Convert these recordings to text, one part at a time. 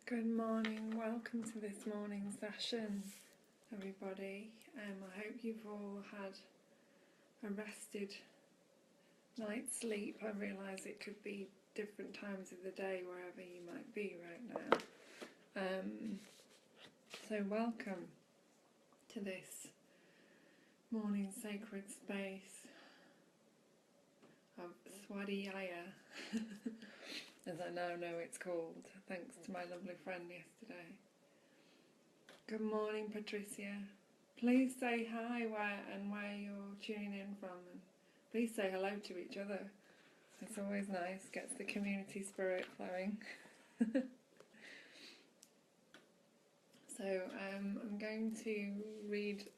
Good morning, welcome to this morning's session, everybody. I hope you've all had a rested night's sleep. I realise it could be different times of the day wherever you might be right now. So welcome to this morning sacred space of Swadhyaya, as I now know it's called, thanks to my lovely friend yesterday. Good morning, Patricia. Please say hi where you're tuning in from, and please say hello to each other. It's always nice, gets the community spirit flowing. So I'm going to read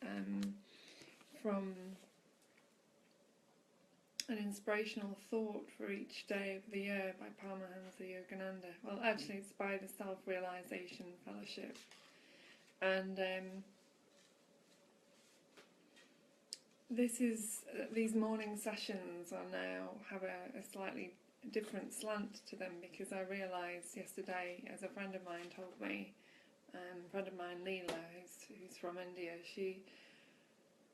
from an inspirational thought for each day of the year by Paramahansa Yogananda. Well, actually it's by the Self-Realization Fellowship. And these morning sessions are now have a slightly different slant to them, because I realised yesterday, as a friend of mine told me, a friend of mine, Leela, who's from India,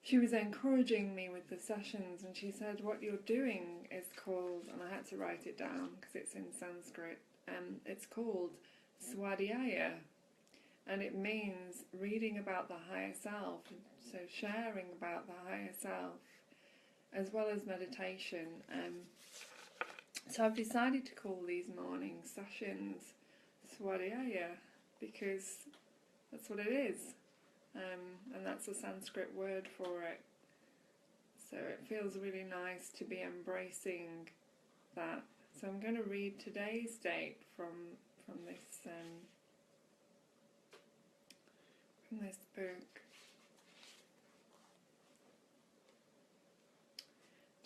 she was encouraging me with the sessions, and she said, what you're doing is called, and I had to write it down because it's in Sanskrit, it's called Swadhyaya, and it means reading about the higher self, so sharing about the higher self, as well as meditation. So I've decided to call these morning sessions Swadhyaya, because that's what it is. And that's a Sanskrit word for it. So it feels really nice to be embracing that. So I'm going to read today's date from this book.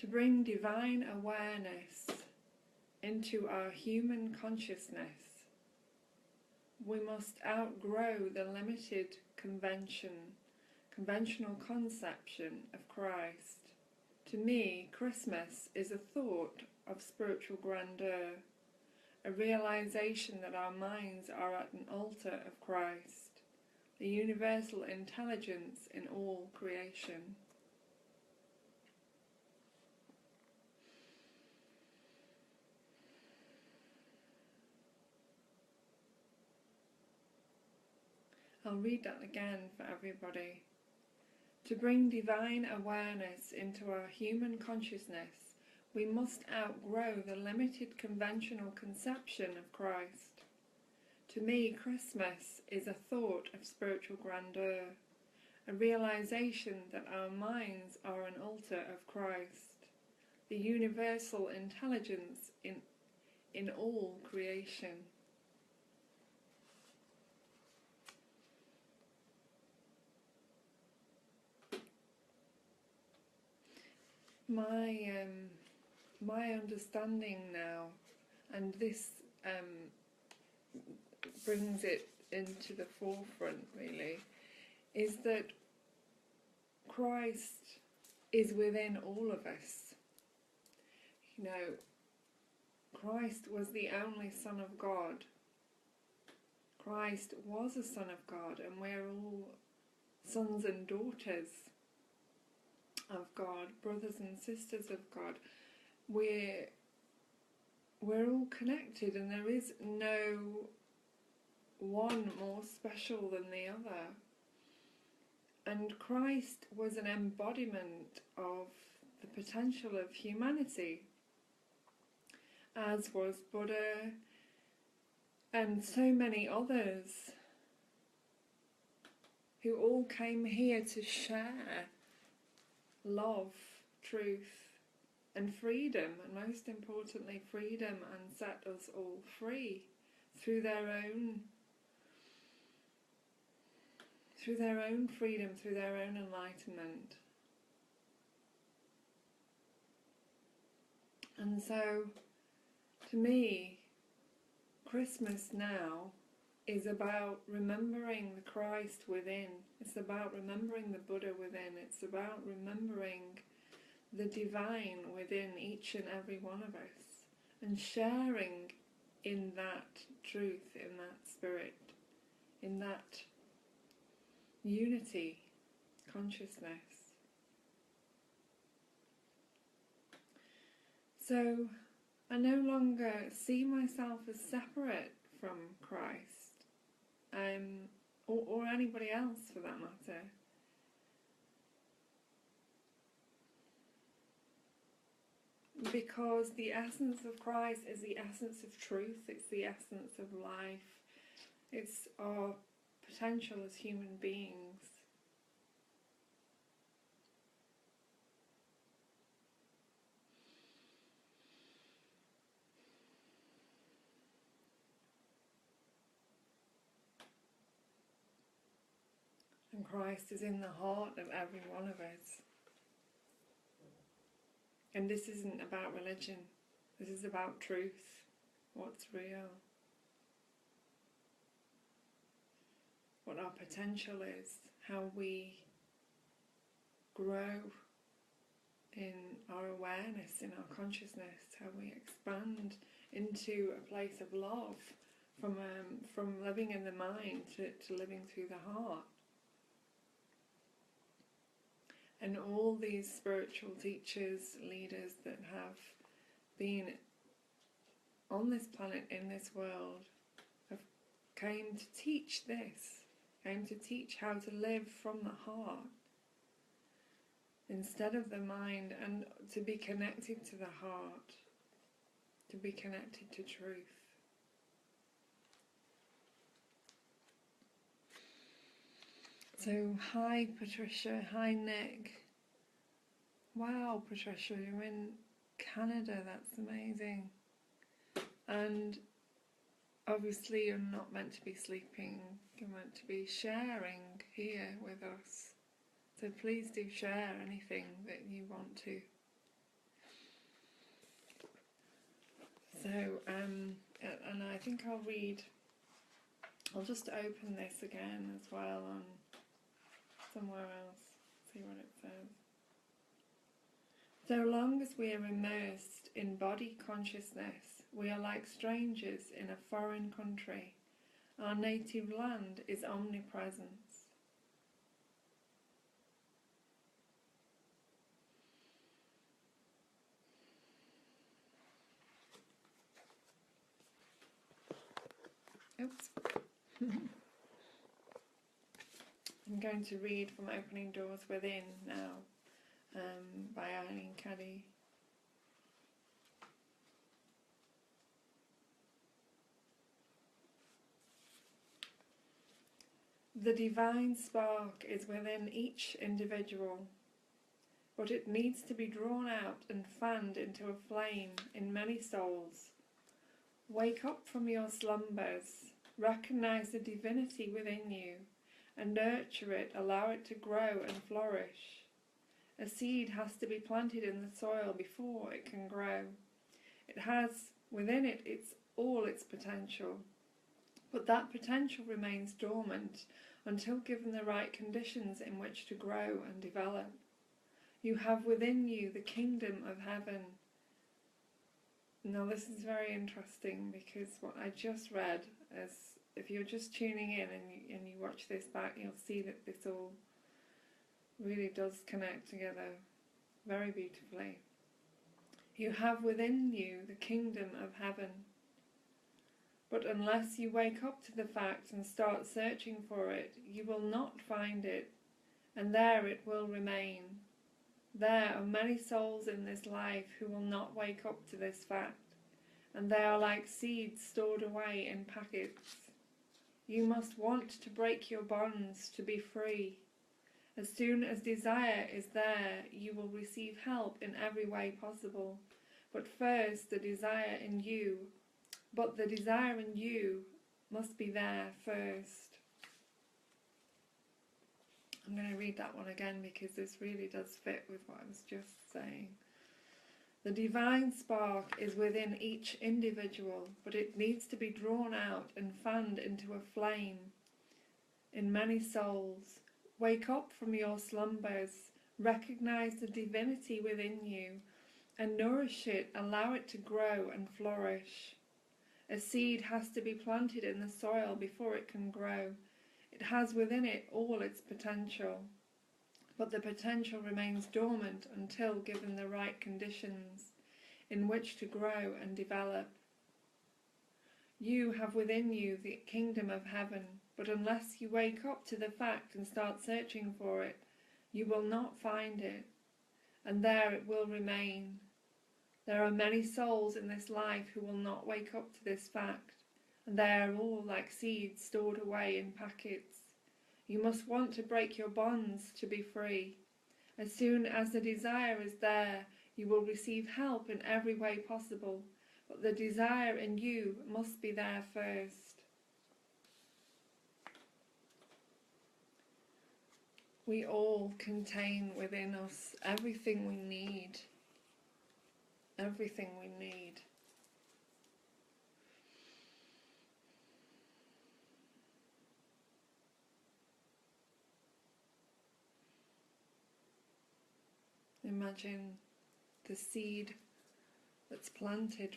To bring divine awareness into our human consciousness, we must outgrow the limited conventional conception of Christ. To me, Christmas is a thought of spiritual grandeur, a realization that our minds are at an altar of Christ, the universal intelligence in all creation. I'll read that again for everybody. To bring divine awareness into our human consciousness, we must outgrow the limited conventional conception of Christ. To me, Christmas is a thought of spiritual grandeur, a realization that our minds are an altar of Christ, the universal intelligence in all creation. My understanding now, and this brings it into the forefront really, is that Christ is within all of us. You know, Christ was the only Son of God. Christ was a Son of God, and we're all sons and daughters of God, brothers and sisters of God. We're all connected, and there is no one more special than the other. And Christ was an embodiment of the potential of humanity, as was Buddha and so many others who all came here to share love, truth and freedom, and most importantly freedom, and set us all free through their own freedom, through their own enlightenment. And so to me, Christmas now is about remembering the Christ within. It's about remembering the Buddha within. It's about remembering the divine within each and every one of us, and sharing in that truth, in that spirit, in that unity consciousness. So I no longer see myself as separate from Christ, or anybody else for that matter. Because the essence of Christ is the essence of truth, it's the essence of life, it's our potential as human beings. And Christ is in the heart of every one of us. And this isn't about religion, this is about truth, what's real, what our potential is, how we grow in our awareness, in our consciousness, how we expand into a place of love, from living in the mind to living through the heart. And all these spiritual teachers, leaders that have been on this planet, in this world, have came to teach this, came to teach how to live from the heart instead of the mind, and to be connected to the heart, to be connected to truth. So, hi Patricia, hi Nick. Wow, Patricia, you're in Canada, that's amazing. And obviously you're not meant to be sleeping, you're meant to be sharing here with us. So please do share anything that you want to. So, and I think I'll just open this again as well on somewhere else, see what it says. So long as we are immersed in body consciousness, we are like strangers in a foreign country. Our native land is omnipresence. Oops. I'm going to read from Opening Doors Within now, by Eileen Caddy. The divine spark is within each individual, but it needs to be drawn out and fanned into a flame in many souls. Wake up from your slumbers, recognize the divinity within you, and nurture it, allow it to grow and flourish. A seed has to be planted in the soil before it can grow. It has within it all its potential, but that potential remains dormant until given the right conditions in which to grow and develop. You have within you the kingdom of heaven. Now this is very interesting, because what I just read, as if you're just tuning in and you watch this back, you'll see that this all really does connect together very beautifully. You have within you the kingdom of heaven. But unless you wake up to the fact and start searching for it, you will not find it, and there it will remain. There are many souls in this life who will not wake up to this fact, and they are like seeds stored away in packets. You must want to break your bonds to be free. As soon as desire is there, you will receive help in every way possible. But first, the desire in you must be there first. I'm going to read that one again, because this really does fit with what I was just saying. The divine spark is within each individual, but it needs to be drawn out and fanned into a flame in many souls. Wake up from your slumbers, recognize the divinity within you, and nourish it, allow it to grow and flourish. A seed has to be planted in the soil before it can grow. It has within it all its potential, but the potential remains dormant until given the right conditions in which to grow and develop. You have within you the kingdom of heaven, but unless you wake up to the fact and start searching for it, you will not find it, and there it will remain. There are many souls in this life who will not wake up to this fact, and they are all like seeds stored away in packets. You must want to break your bonds to be free. As soon as the desire is there, you will receive help in every way possible, but the desire in you must be there first. We all contain within us everything we need. Everything we need. Imagine the seed that's planted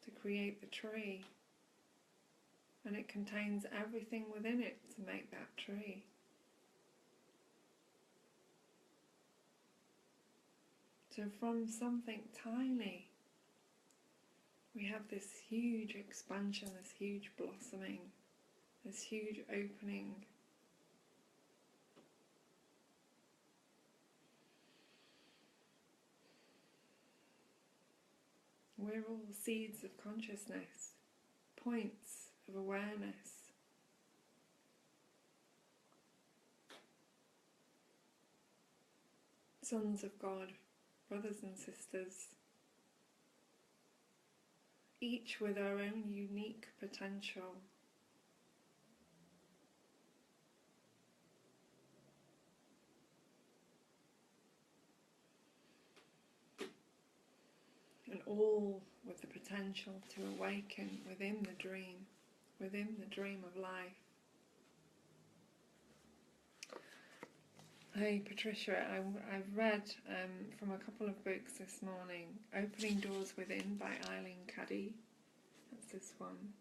to create the tree, and it contains everything within it to make that tree. So from something tiny, we have this huge expansion, this huge blossoming, this huge opening. We're all seeds of consciousness, points of awareness. Sons of God, brothers and sisters, each with our own unique potential. And all with the potential to awaken within the dream of life. Hey Patricia, I've read from a couple of books this morning. Opening Doors Within by Eileen Cuddy, that's this one.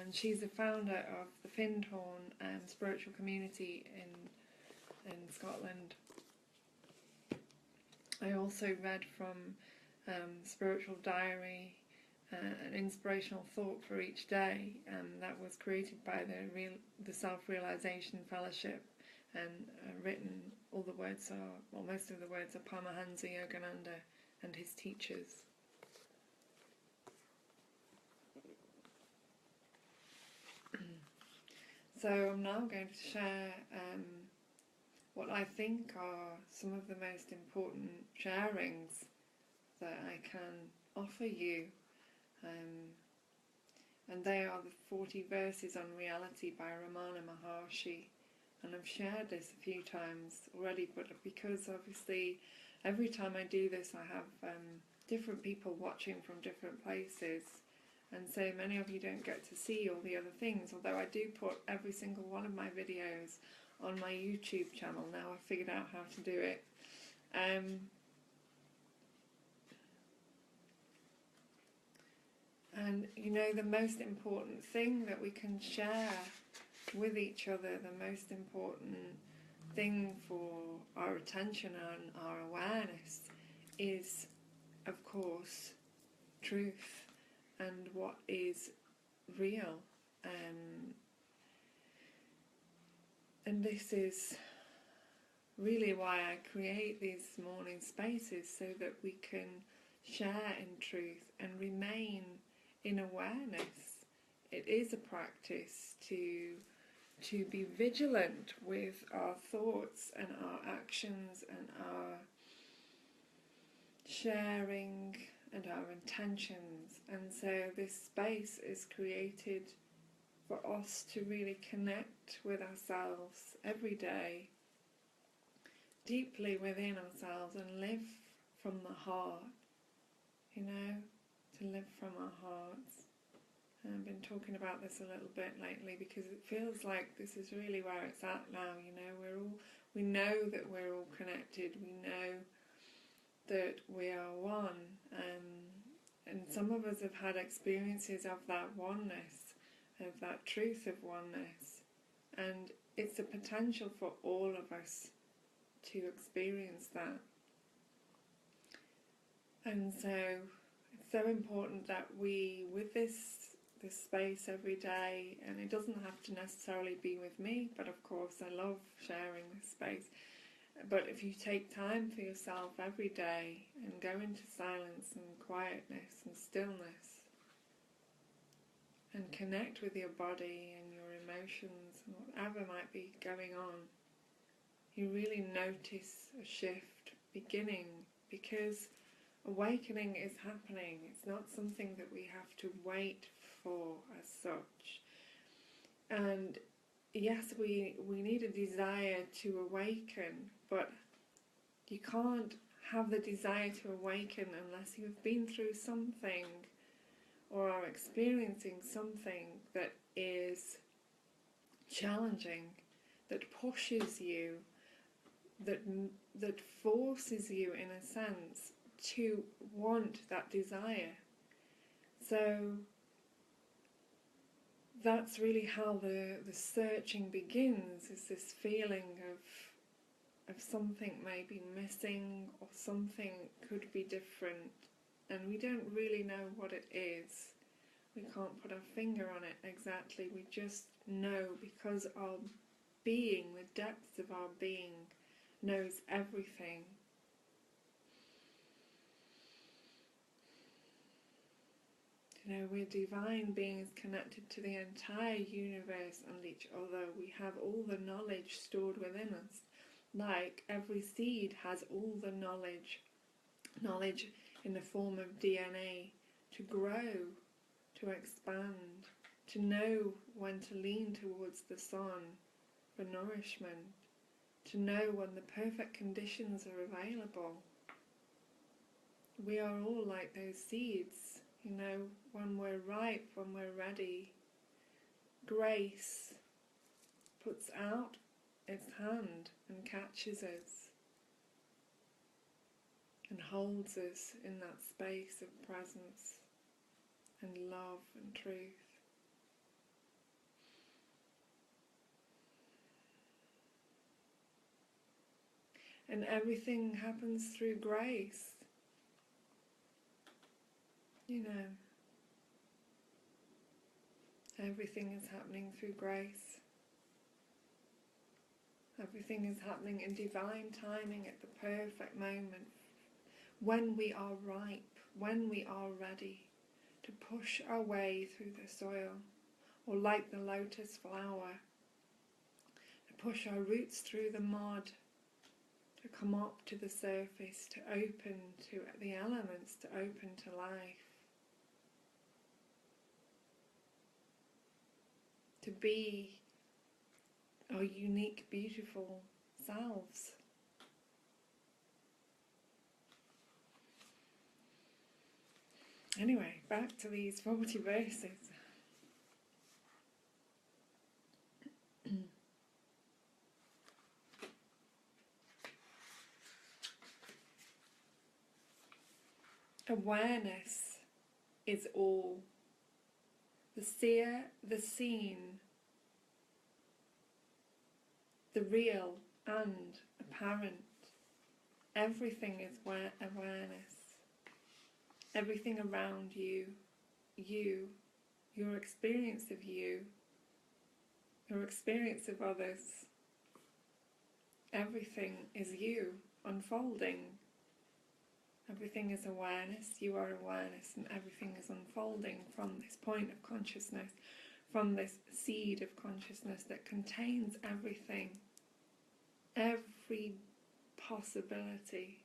And she's the founder of the Findhorn spiritual community in Scotland. I also read from Spiritual Diary, an inspirational thought for each day that was created by the Self-Realization Fellowship, and written, all the words are, well, most of the words are Paramahansa Yogananda and his teachers. So I'm now going to share what I think are some of the most important sharings that I can offer you, and they are the 40 verses on reality by Ramana Maharshi. And I've shared this a few times already, but because obviously every time I do this I have different people watching from different places, and so many of you don't get to see all the other things, although I do put every single one of my videos on my YouTube channel now. I've figured out how to do it. And you know, the most important thing that we can share with each other, the most important thing for our attention and our awareness is, of course, truth and what is real. And this is really why I create these morning spaces, so that we can share in truth and remain in awareness. It is a practice to be vigilant with our thoughts and our actions and our sharing and our intentions. And so this space is created for us to really connect with ourselves every day, deeply within ourselves, and live from the heart, you know, to live from our hearts. And I've been talking about this a little bit lately because it feels like this is really where it's at now, you know. We know that we're all connected, we know that we are one, And some of us have had experiences of that oneness, of that truth of oneness. And it's a potential for all of us to experience that. And so it's so important that we, with this space every day, and it doesn't have to necessarily be with me, but of course I love sharing this space. But if you take time for yourself every day and go into silence and quietness and stillness and connect with your body and your emotions and whatever might be going on, you really notice a shift beginning, because awakening is happening. It's not something that we have to wait for as such. And yes, we need a desire to awaken, but you can't have the desire to awaken unless you've been through something or are experiencing something that is challenging, that pushes you, that forces you in a sense to want that desire. So that's really how the searching begins, is this feeling of something may be missing or something could be different, and we don't really know what it is. We can't put our finger on it exactly, we just know because our being, the depths of our being, knows everything. You know, we're divine beings connected to the entire universe and each other. We have all the knowledge stored within us. Like every seed has all the knowledge in the form of DNA to grow, to expand, to know when to lean towards the sun for nourishment, to know when the perfect conditions are available. We are all like those seeds. You know, when we're ripe, when we're ready, grace puts out its hand and catches us and holds us in that space of presence and love and truth. And everything happens through grace. You know, everything is happening through grace. Everything is happening in divine timing at the perfect moment, when we are ripe, when we are ready to push our way through the soil, or like the lotus flower, to push our roots through the mud, to come up to the surface, to open to the elements, to open to life. To be our unique, beautiful selves. Anyway, back to these 40 verses. Awareness is all. The seer, the seen, the real and apparent. Everything is awareness. Everything around you, your experience of you, your experience of others. Everything is you unfolding. Everything is awareness, you are awareness, and everything is unfolding from this point of consciousness, from this seed of consciousness that contains everything, every possibility,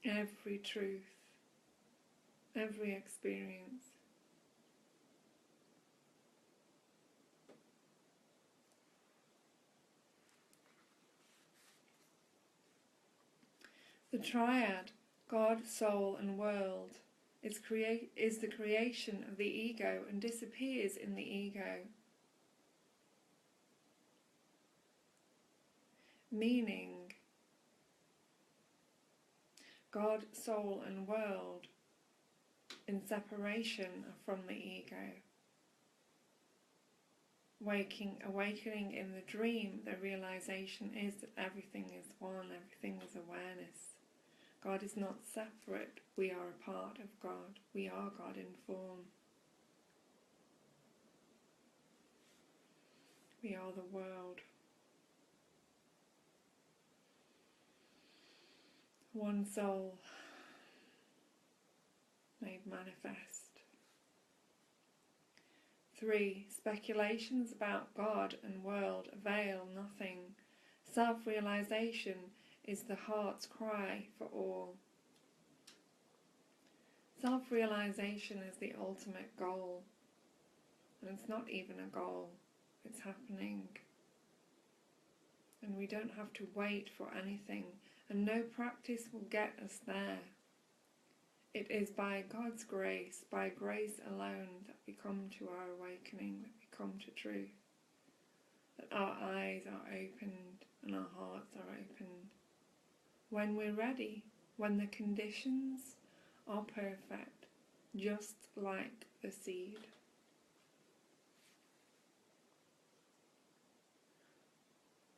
every truth, every experience. The triad, God, soul and world, is the creation of the ego and disappears in the ego. Meaning, God, soul and world in separation from the ego. Awakening in the dream, the realization is that everything is one, everything is awareness. God is not separate, we are a part of God, we are God in form. We are the world. One soul made manifest. 3. Speculations about God and world avail nothing. Self-realization is the heart's cry for all. Self-realization is the ultimate goal. And it's not even a goal, it's happening. And we don't have to wait for anything, and no practice will get us there. It is by God's grace, by grace alone, that we come to our awakening, that we come to truth, that our eyes are opened and our hearts are opened. When we're ready, when the conditions are perfect, just like the seed.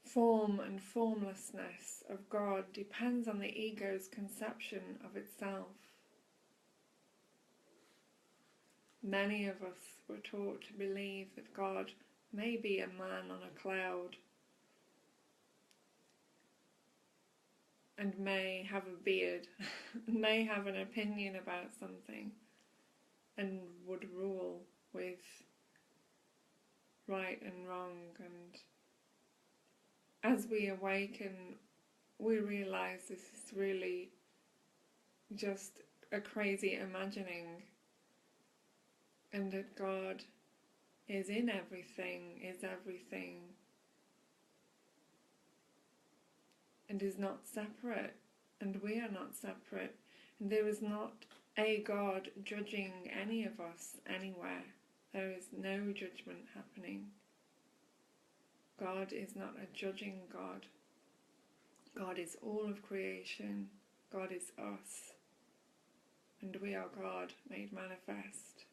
Form and formlessness of God depends on the ego's conception of itself. Many of us were taught to believe that God may be a man on a cloud and may have a beard, may have an opinion about something and would rule with right and wrong. And as we awaken, we realise this is really just a crazy imagining, and that God is in everything, and is not separate, and we are not separate, and there is not a God judging any of us anywhere. There is no judgment happening. God is not a judging God. God is all of creation. God is us. And we are God made manifest.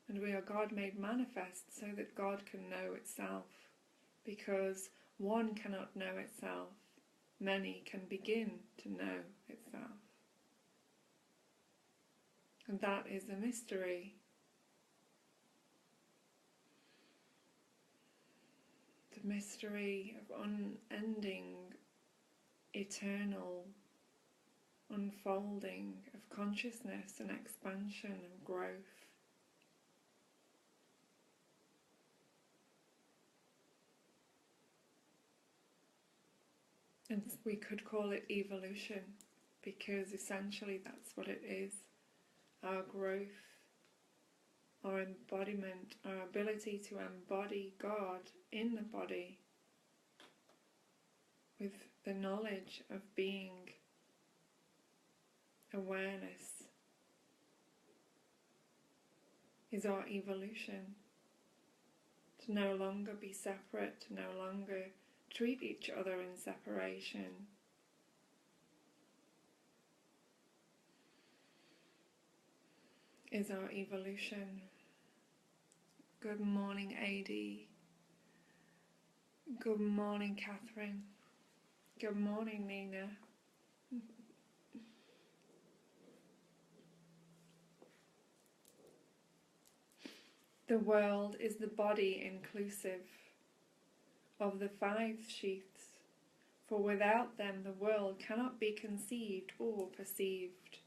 And we are God made manifest so that God can know itself. Because one cannot know itself. Many can begin to know itself. And that is a mystery. The mystery of unending, eternal unfolding of consciousness and expansion and growth. And we could call it evolution, because essentially that's what it is. Our growth, our embodiment, our ability to embody God in the body with the knowledge of being, awareness, is our evolution. To no longer be separate, to no longer treat each other in separation. Is our evolution. Good morning, AD. Good morning, Catherine. Good morning, Nina. The world is the body inclusive of the 5 sheaths, for without them the world cannot be conceived or perceived.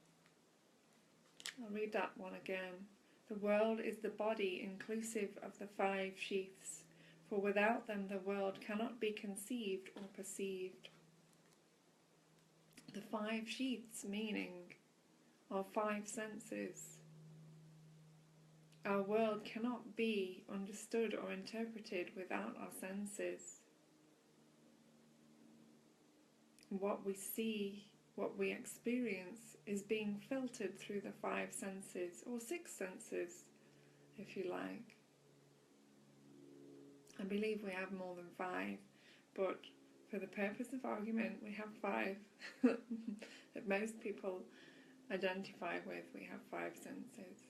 I'll read that one again. The world is the body inclusive of the 5 sheaths, for without them the world cannot be conceived or perceived. The 5 sheaths meaning our 5 senses. Our world cannot be understood or interpreted without our senses. What we see, what we experience, is being filtered through the 5 senses, or 6 senses, if you like. I believe we have more than 5, but for the purpose of argument, we have 5 that most people identify with. We have 5 senses.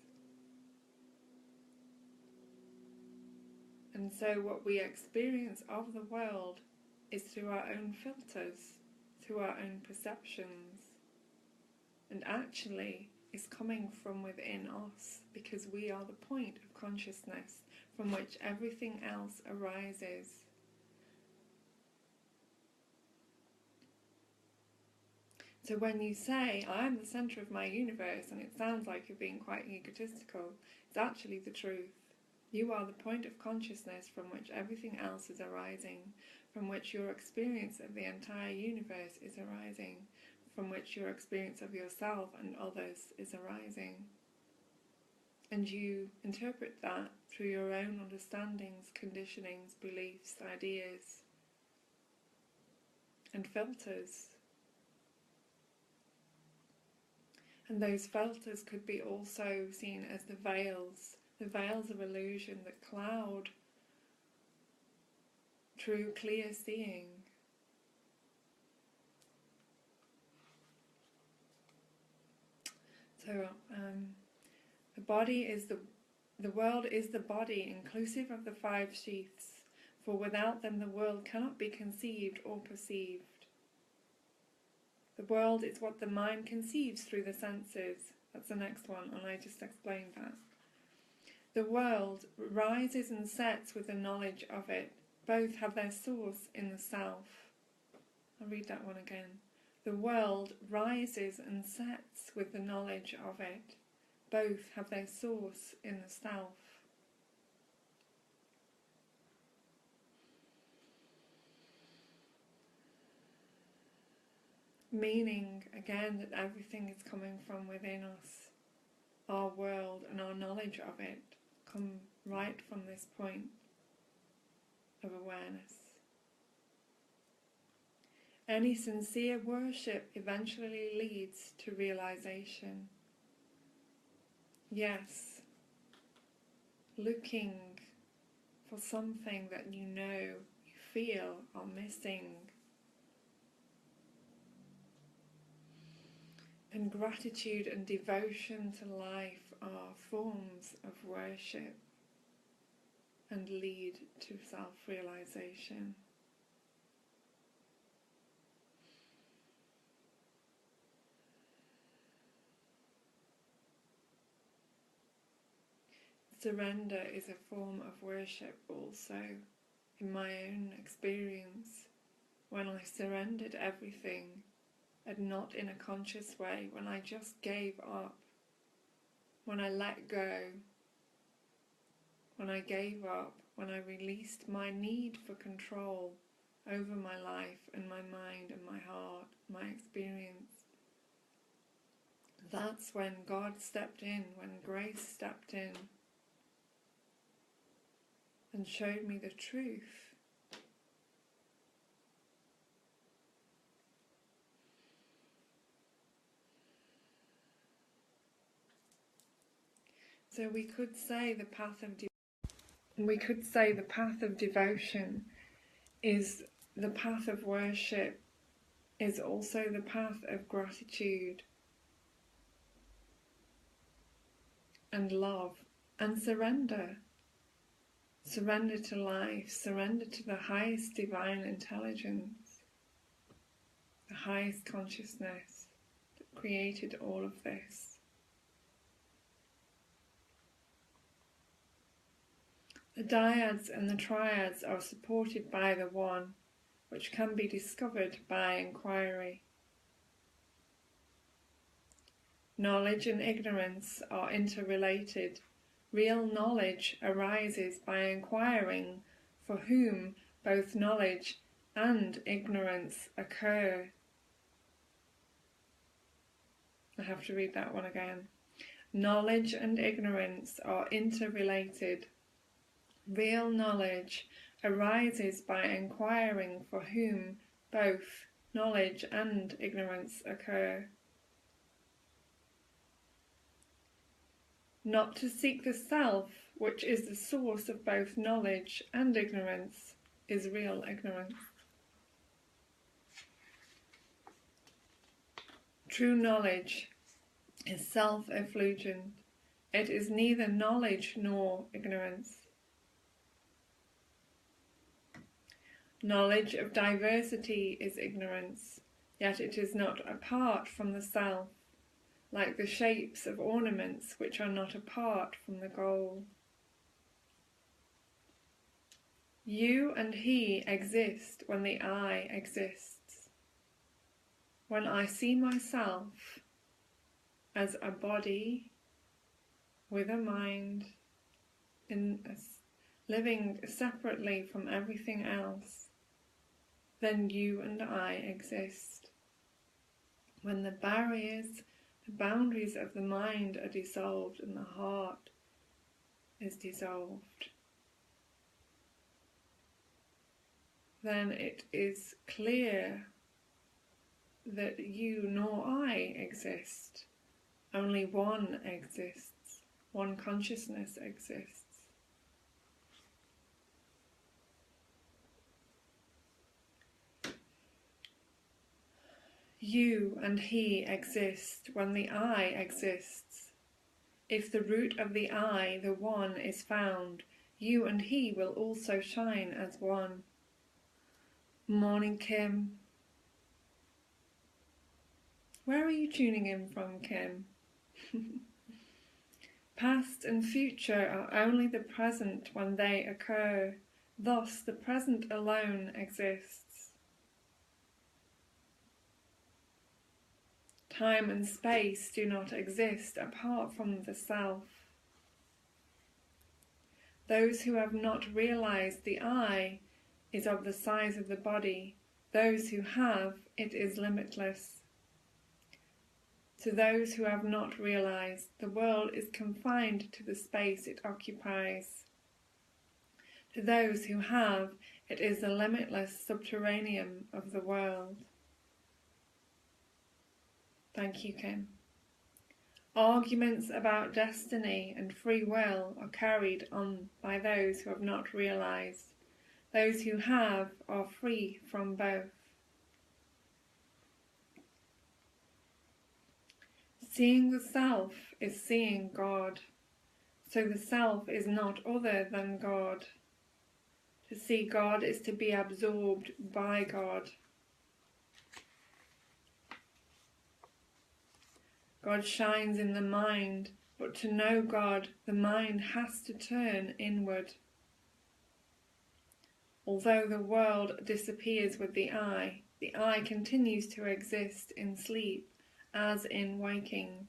And so what we experience of the world is through our own filters, through our own perceptions, and actually is coming from within us, because we are the point of consciousness from which everything else arises. So when you say, I am the centre of my universe, and it sounds like you're being quite egotistical, it's actually the truth. You are the point of consciousness from which everything else is arising, from which your experience of the entire universe is arising, from which your experience of yourself and others is arising. And you interpret that through your own understandings, conditionings, beliefs, ideas, and filters. And those filters could be also seen as the veils of illusion that cloud true clear seeing. So the body is the world is the body, inclusive of the 5 sheaths, for without them the world cannot be conceived or perceived. The world is what the mind conceives through the senses. That's the next one, and I just explained that. The world rises and sets with the knowledge of it. Both have their source in the self. I'll read that one again. The world rises and sets with the knowledge of it. Both have their source in the self. Meaning, again, that everything is coming from within us. Our world and our knowledge of it come right from this point of awareness. Any sincere worship eventually leads to realization. Yes, looking for something that you know, you feel are missing. And gratitude and devotion to life are forms of worship and lead to self-realization. Surrender is a form of worship also. In my own experience, when I surrendered everything, and not in a conscious way, when I just gave up, when I let go, when I gave up, when I released my need for control over my life and my mind and my heart, my experience, that's when God stepped in, when grace stepped in and showed me the truth. So we could say the path of devotion is the path of worship, is also the path of gratitude and love and surrender. Surrender to life, surrender to the highest divine intelligence, the highest consciousness that created all of this. The dyads and the triads are supported by the one, which can be discovered by inquiry. Knowledge and ignorance are interrelated. Real knowledge arises by inquiring for whom both knowledge and ignorance occur. I have to read that one again. Knowledge and ignorance are interrelated. Real knowledge arises by inquiring for whom both knowledge and ignorance occur. Not to seek the self, which is the source of both knowledge and ignorance, is real ignorance. True knowledge is self-effulgent. It is neither knowledge nor ignorance. Knowledge of diversity is ignorance, yet it is not apart from the self, like the shapes of ornaments which are not apart from the goal. You and he exist when the I exists. When I see myself as a body with a mind, living separately from everything else, then you and I exist. When the boundaries of the mind are dissolved and the heart is dissolved, then it is clear that you nor I exist. Only one exists. One consciousness exists. You and he exist when the I exists. If the root of the I, the one, is found, you and he will also shine as one. Morning, Kim. Where are you tuning in from, Kim? Past and future are only the present when they occur. Thus, the present alone exists. Time and space do not exist apart from the self. Those who have not realized the I is of the size of the body. Those who have, it is limitless. To those who have not realized, the world is confined to the space it occupies. To those who have, it is the limitless subterranean of the world. Thank you, Kim. Arguments about destiny and free will are carried on by those who have not realized. Those who have are free from both. Seeing the self is seeing God, so the self is not other than God. To see God is to be absorbed by God. God shines in the mind, but to know God, the mind has to turn inward. Although the world disappears with the I continues to exist in sleep as in waking.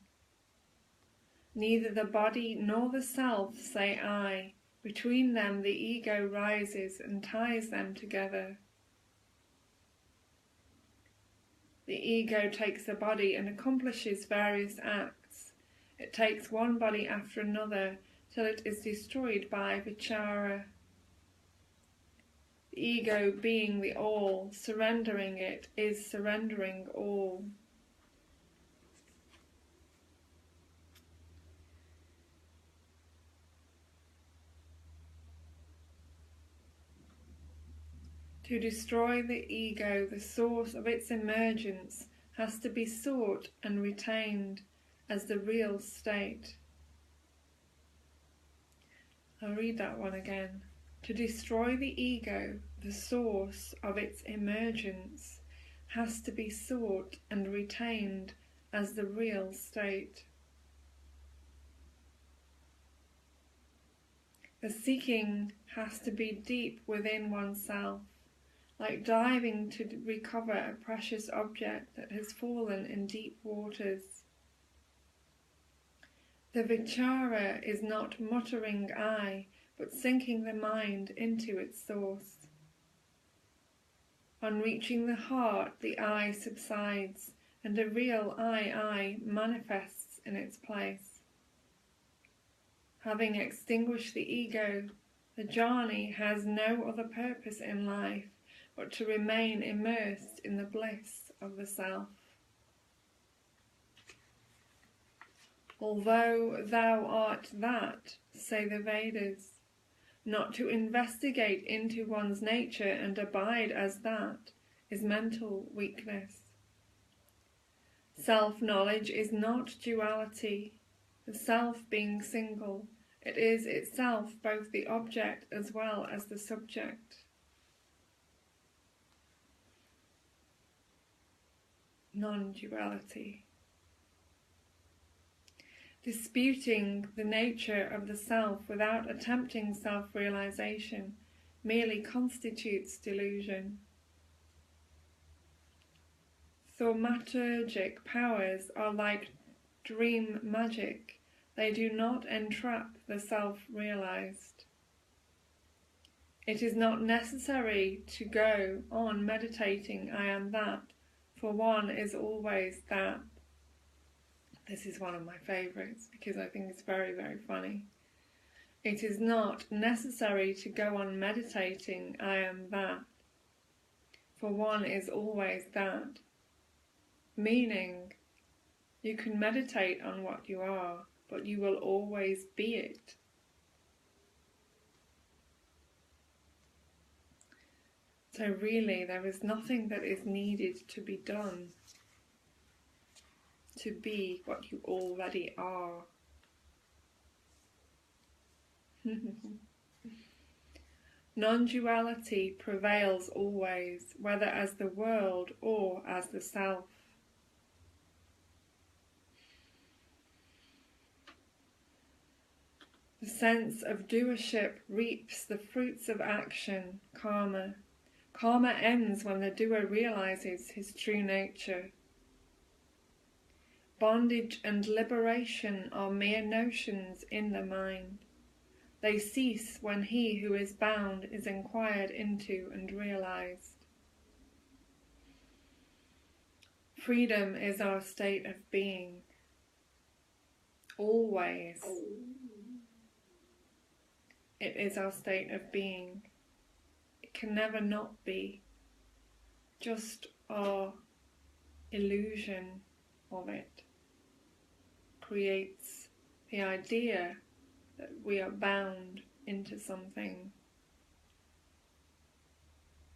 Neither the body nor the self say I. Between them the ego rises and ties them together. The ego takes a body and accomplishes various acts. It takes one body after another till it is destroyed by vichara. The ego being the all, surrendering it is surrendering all. To destroy the ego, the source of its emergence has to be sought and retained as the real state. I'll read that one again. To destroy the ego, the source of its emergence has to be sought and retained as the real state. The seeking has to be deep within oneself, like diving to recover a precious object that has fallen in deep waters. The vichara is not muttering I, but sinking the mind into its source. On reaching the heart, the I subsides, and a real I manifests in its place. Having extinguished the ego, the jnani has no other purpose in life but to remain immersed in the bliss of the self. Although thou art that, say the Vedas, not to investigate into one's nature and abide as that is mental weakness. Self-knowledge is not duality, the self being single. It is itself both the object as well as the subject. Non-duality. Disputing the nature of the self without attempting self-realization merely constitutes delusion. Thaumaturgic powers are like dream magic. They do not entrap the self-realized. It is not necessary to go on meditating I am that, for one is always that. This is one of my favourites because I think it's very, very funny. It is not necessary to go on meditating I am that, for one is always that. Meaning, you can meditate on what you are, but you will always be it. So really, there is nothing that is needed to be done to be what you already are. Non-duality prevails always, whether as the world or as the self. The sense of doership reaps the fruits of action, karma. Karma ends when the doer realizes his true nature. Bondage and liberation are mere notions in the mind. They cease when he who is bound is inquired into and realized. Freedom is our state of being. Always. It is our state of being. It can never not be. Just our illusion of it creates the idea that we are bound into something.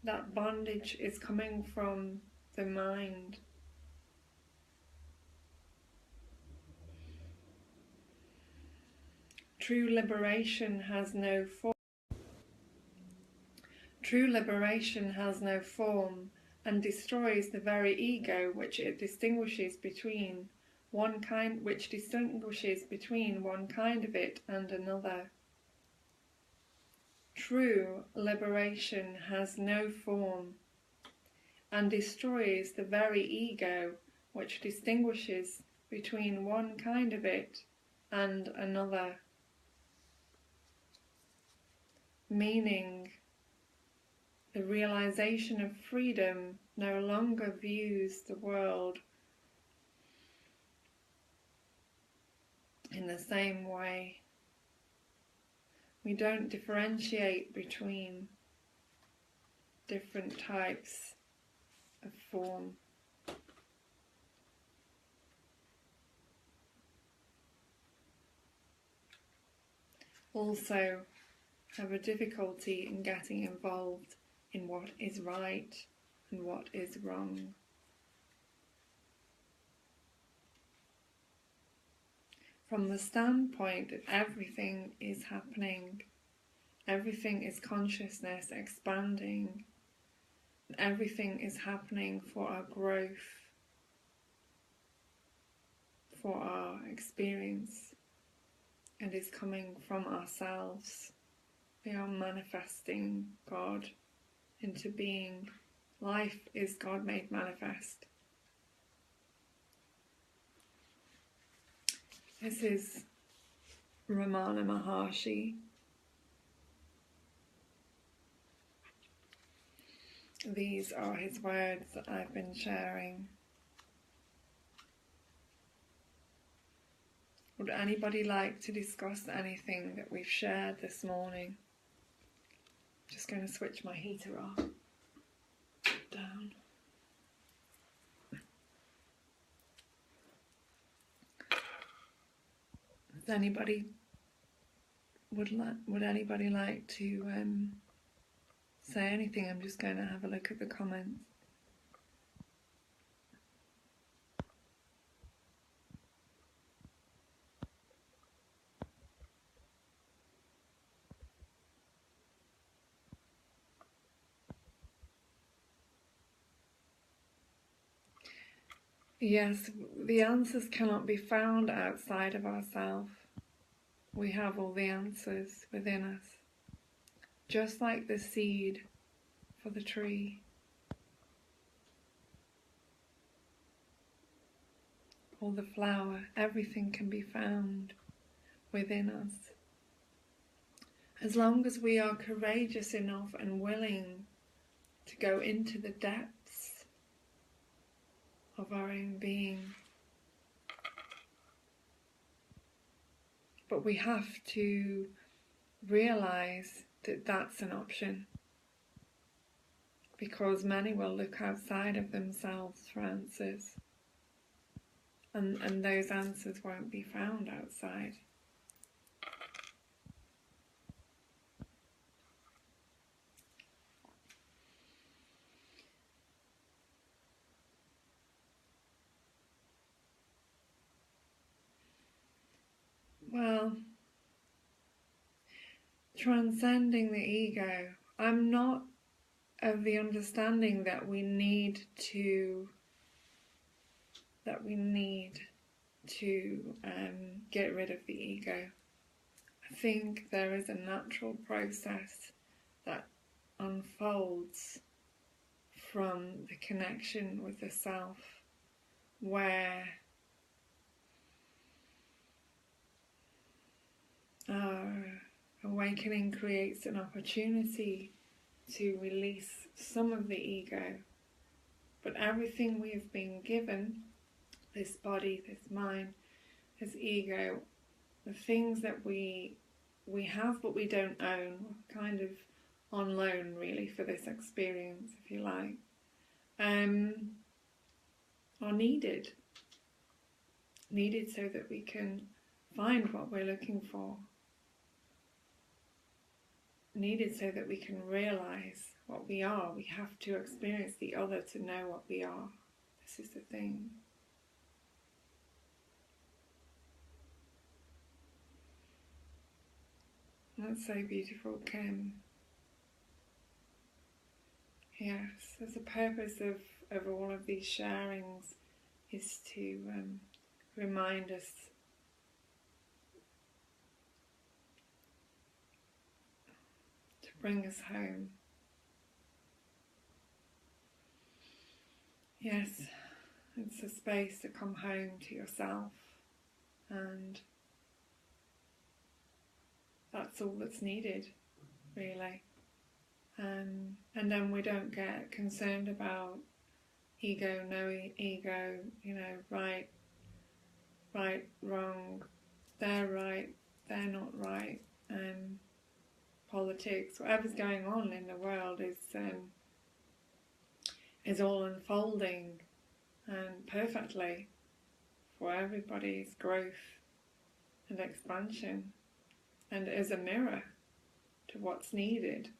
That bondage is coming from the mind. True liberation has no form. True liberation has no form and destroys the very ego which distinguishes between one kind of it and another. True liberation has no form and destroys the very ego which distinguishes between one kind of it and another. Meaning, the realization of freedom no longer views the world in the same way. We don't differentiate between different types of form. Also, have a difficulty in getting involved in what is right and what is wrong. From the standpoint that everything is happening, everything is consciousness expanding, and everything is happening for our growth, for our experience, and is coming from ourselves. We are manifesting God into being. Life is God made manifest. This is Ramana Maharshi. These are his words that I've been sharing. Would anybody like to discuss anything that we've shared this morning? Just going to switch my heater off. Down. Does anybody would anybody like to say anything? I'm just going to have a look at the comments. Yes, the answers cannot be found outside of ourselves. We have all the answers within us. Just like the seed for the tree. Or the flower, everything can be found within us. As long as we are courageous enough and willing to go into the depths of our own being. But we have to realize that that's an option, because many will look outside of themselves for answers, and those answers won't be found outside. Well, transcending the ego, I'm not of the understanding that we need to get rid of the ego. I think there is a natural process that unfolds from the connection with the self, where our awakening creates an opportunity to release some of the ego. But everything we have been given, this body, this mind, this ego, the things that we have but we don't own, kind of on loan really for this experience, if you like, are needed so that we can find what we're looking for, needed so that we can realize what we are. We have to experience the other to know what we are. This is the thing. That's so beautiful, Kim. Yes, there's a purpose of all of these sharings, is to remind us to bring us home. Yes, it's a space to come home to yourself, and that's all that's needed, really. And then we don't get concerned about ego, no ego, right, wrong, they're right, they're not right. Politics, whatever's going on in the world is all unfolding perfectly for everybody's growth and expansion, and is a mirror to what's needed,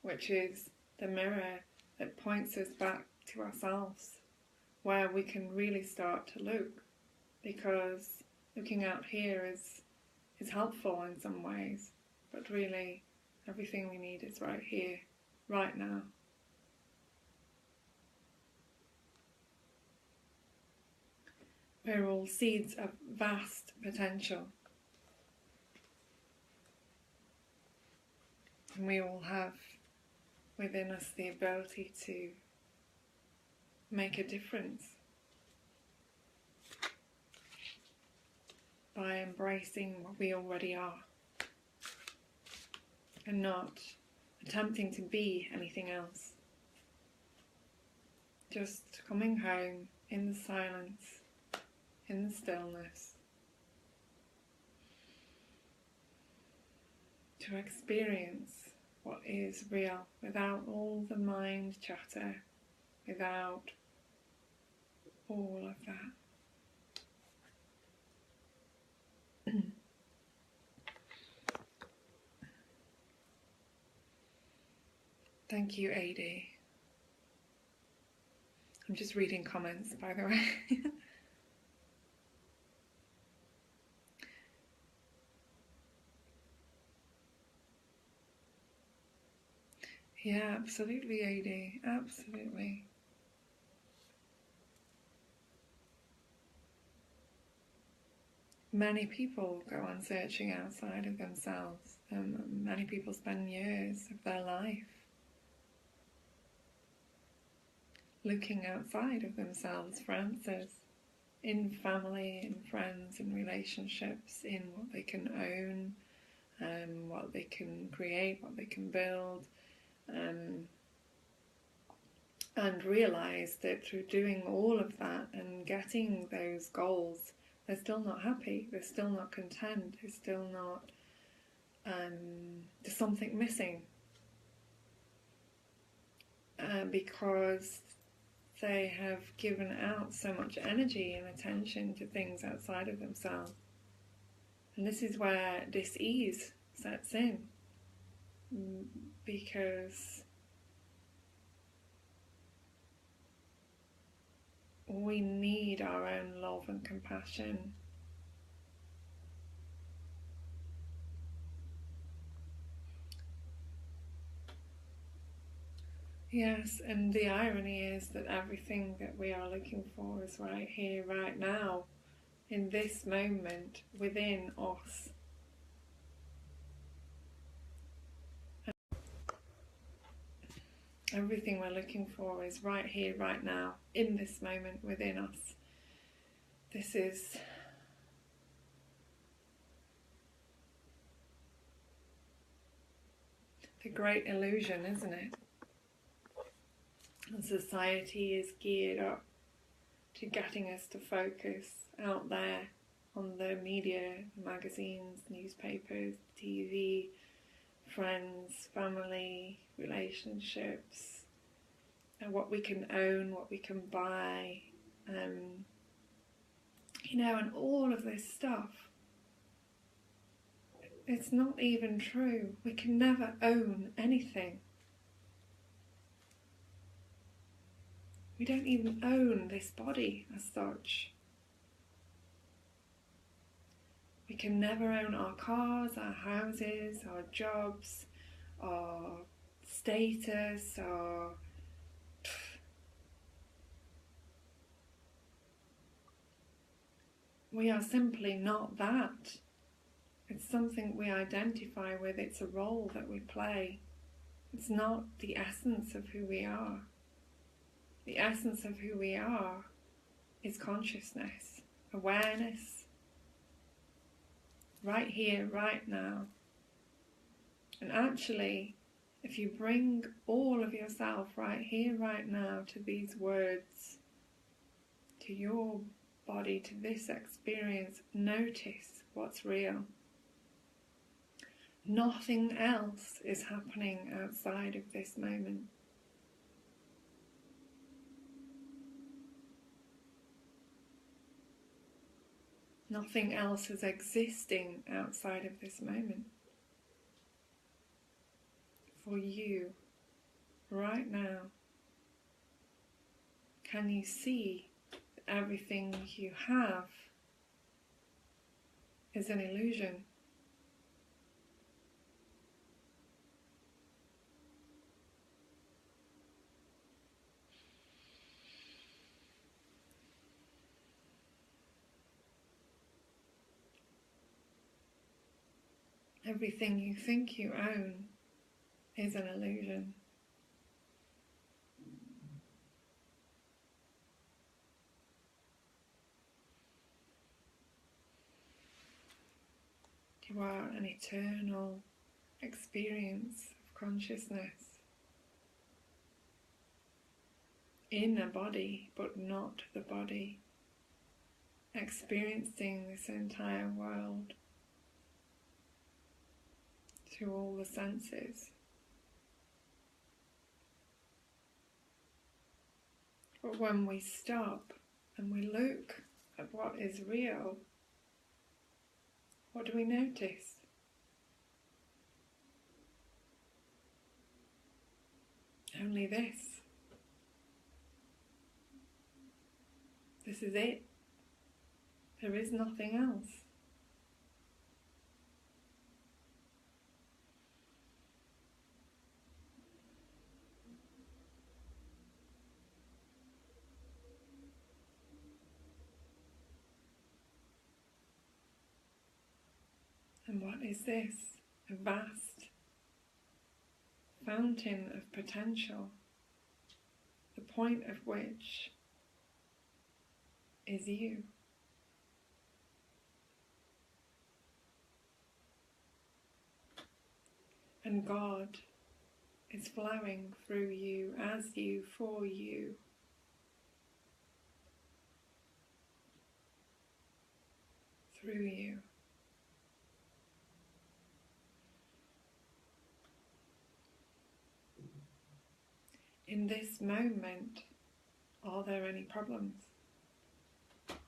which is the mirror that points us back to ourselves, where we can really start to look, because looking out here is helpful in some ways, but really everything we need is right here, right now. We're all seeds of vast potential, and we all have within us the ability to make a difference by embracing what we already are and not attempting to be anything else. Just coming home in the silence, in the stillness, to experience what is real without all the mind chatter, without all of that. Thank you, AD. I'm just reading comments, by the way. Yeah, absolutely, AD, absolutely. many people go on searching outside of themselves. Many people spend years of their life looking outside of themselves for answers, in family, in friends, in relationships, in what they can own, what they can create, what they can build, and realise that through doing all of that and getting those goals, they're still not happy, they're still not content, they're still not, there's something missing, because they have given out so much energy and attention to things outside of themselves. And this is where dis-ease sets in, because we need our own love and compassion. Yes, and the irony is that everything that we are looking for is right here, right now, in this moment, within us. Everything we're looking for is right here, right now, in this moment, within us. This is the great illusion, isn't it? And society is geared up to getting us to focus out there on the media, magazines, newspapers, TV, friends, family, relationships, and what we can own, what we can buy, and all of this stuff. It's not even true. We can never own anything. We don't even own this body as such. We can never own our cars, our houses, our jobs, our status, we are simply not that. It's something we identify with, it's a role that we play. It's not the essence of who we are. The essence of who we are is consciousness, awareness, right here, right now. And actually, if you bring all of yourself right here, right now to these words, to your body, to this experience, notice what's real. Nothing else is happening outside of this moment. Nothing else is existing outside of this moment. For you, right now, can you see that everything you have is an illusion? Everything you think you own is an illusion. You are an eternal experience of consciousness in a body, but not the body, experiencing this entire world through all the senses. But when we stop and we look at what is real, what do we notice? Only this. This is it. There is nothing else. And what is this? A vast fountain of potential, the point of which is you. And God is flowing through you, as you, for you. Through you. In this moment, are there any problems?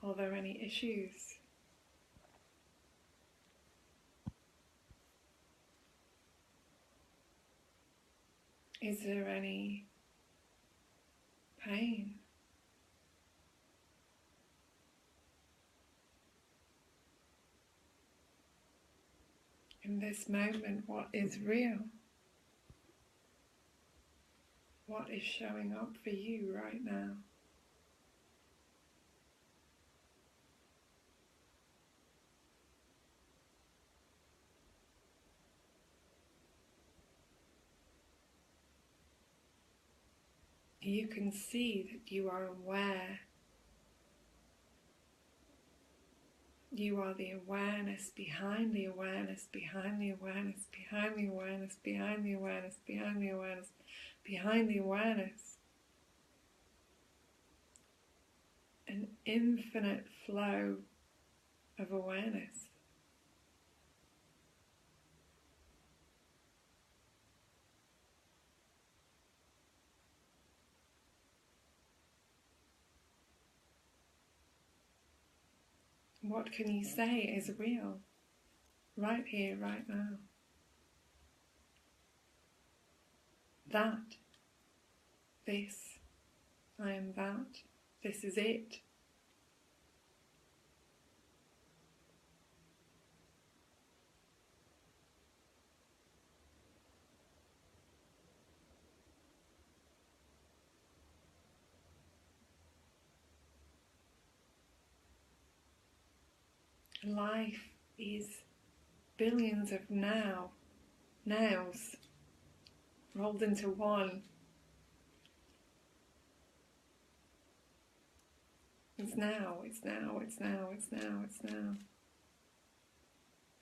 Are there any issues? Is there any pain? In this moment, what is real? What is showing up for you right now? You can see that you are aware. You are the awareness behind the awareness, behind the awareness, behind the awareness, behind the awareness, behind the awareness, behind the awareness. An infinite flow of awareness. What can you say is real? Right here, right now. That. This. I am that. This is it. Life is billions of nows rolled into one. It's now, it's now, it's now, it's now, it's now.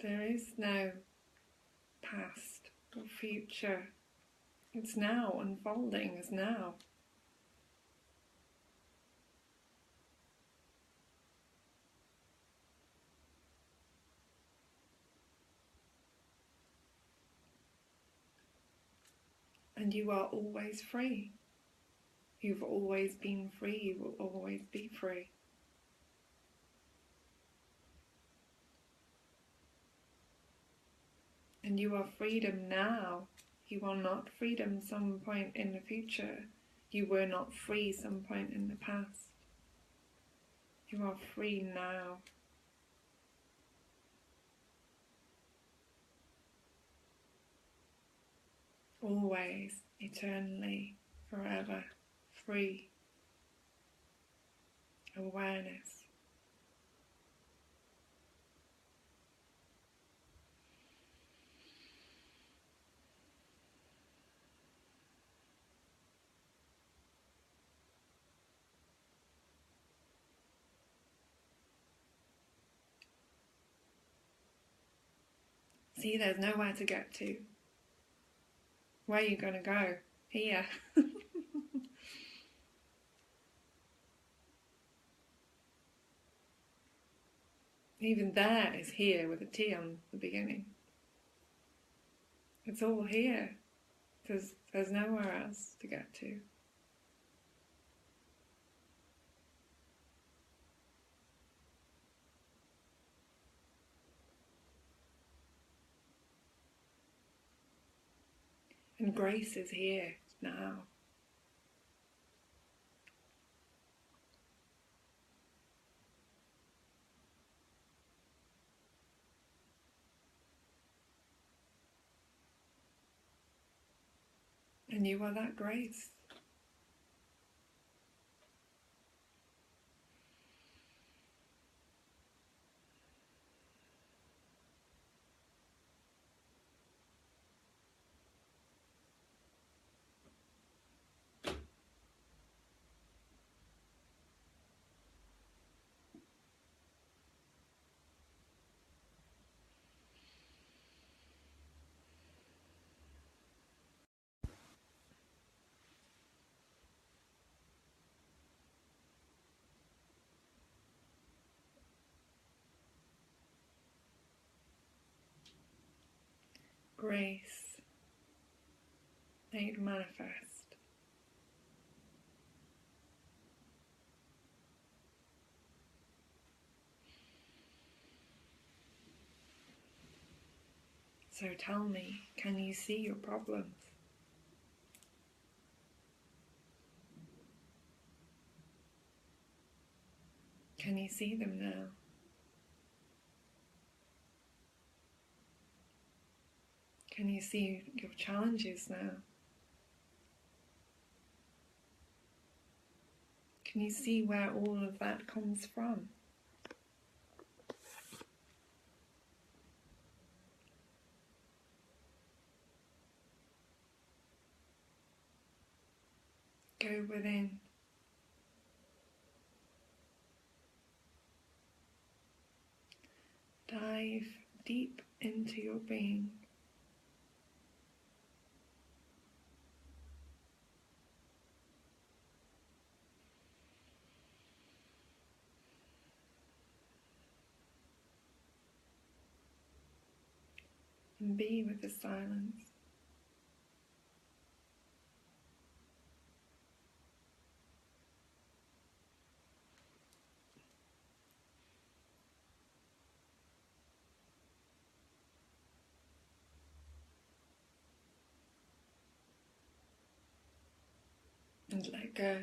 There is no past or future. It's now, unfolding as now. And you are always free. You've always been free, you will always be free. And you are freedom now. You are not freedom some point in the future. You were not free some point in the past. You are free now. Always, eternally, forever, free. Awareness. See, there's nowhere to get to. Where are you going to go? Here. Even there is here with a T on the beginning. It's all here. There's nowhere else to get to. And grace is here now. And you are that grace. grace made manifest. So tell me, can you see your problems? Can you see them now? Can you see your challenges now? Can you see where all of that comes from? Go within. Dive deep into your being. And be with the silence. And let go.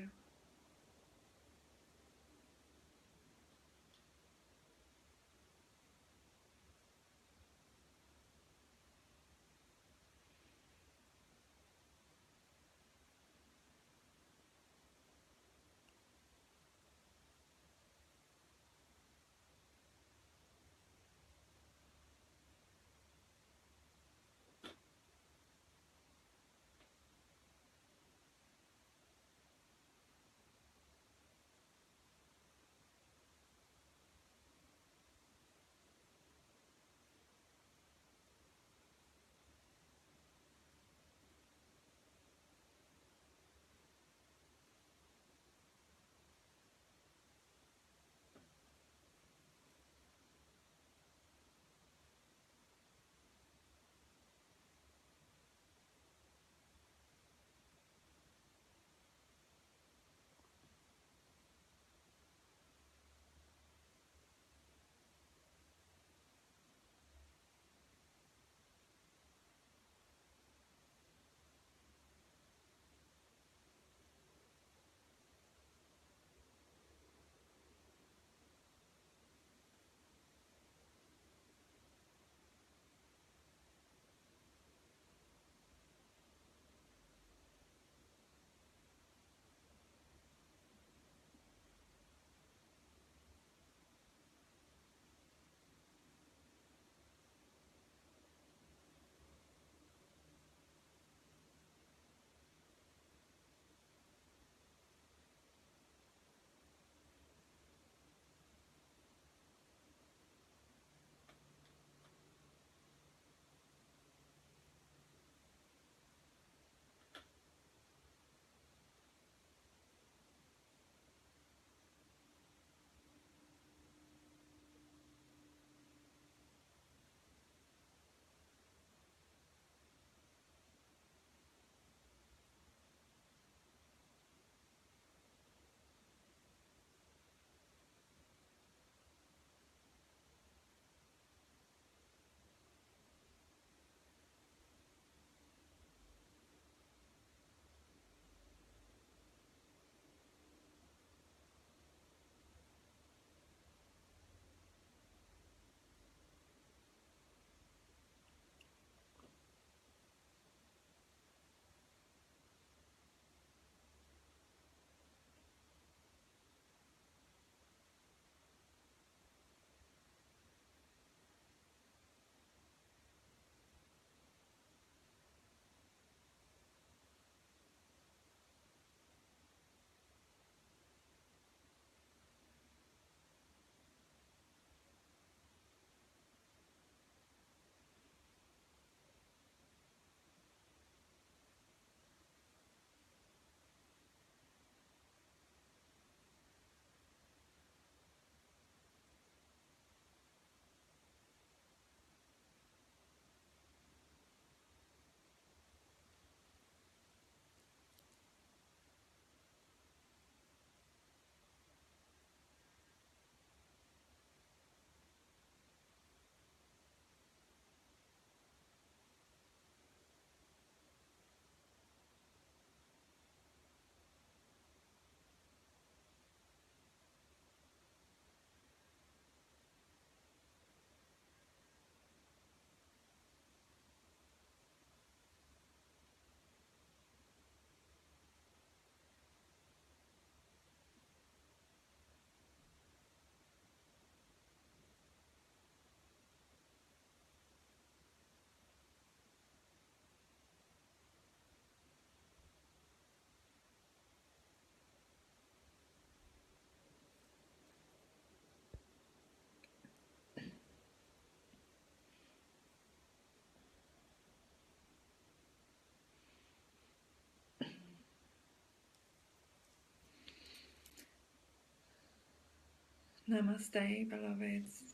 Namaste, beloveds.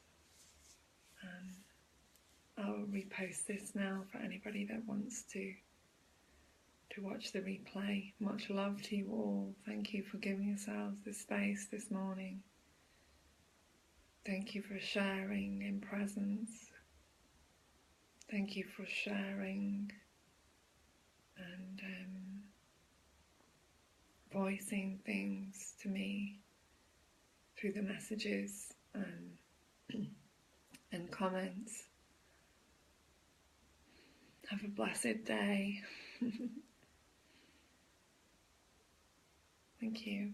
I'll repost this now for anybody that wants to watch the replay. Much love to you all. Thank you for giving yourselves this space this morning. Thank you for sharing in presence. Thank you for sharing and voicing things to me through the messages and comments. Have a blessed day. Thank you.